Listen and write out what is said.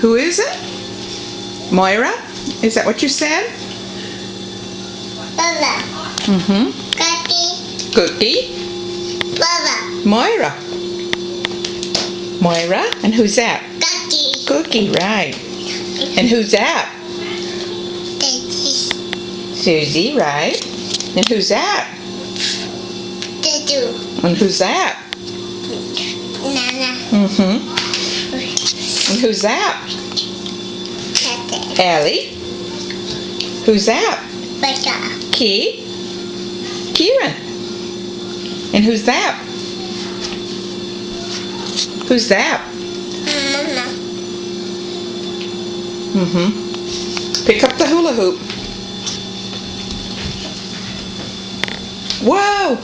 Who is it? Moira? Is that what you said? Baba. Mm-hmm. Cookie. Cookie? Baba. Moira. Moira? And who's that? Cookie. Cookie, right. And who's that? Daddy. Susie, right. And who's that? Dadu. And who's that? Nana. Mm-hmm. And who's that? Tete. Allie? Who's that? Bata. Key? Kieran. And who's that? Who's that? Mama. Mm-hmm. Pick up the hula hoop. Whoa!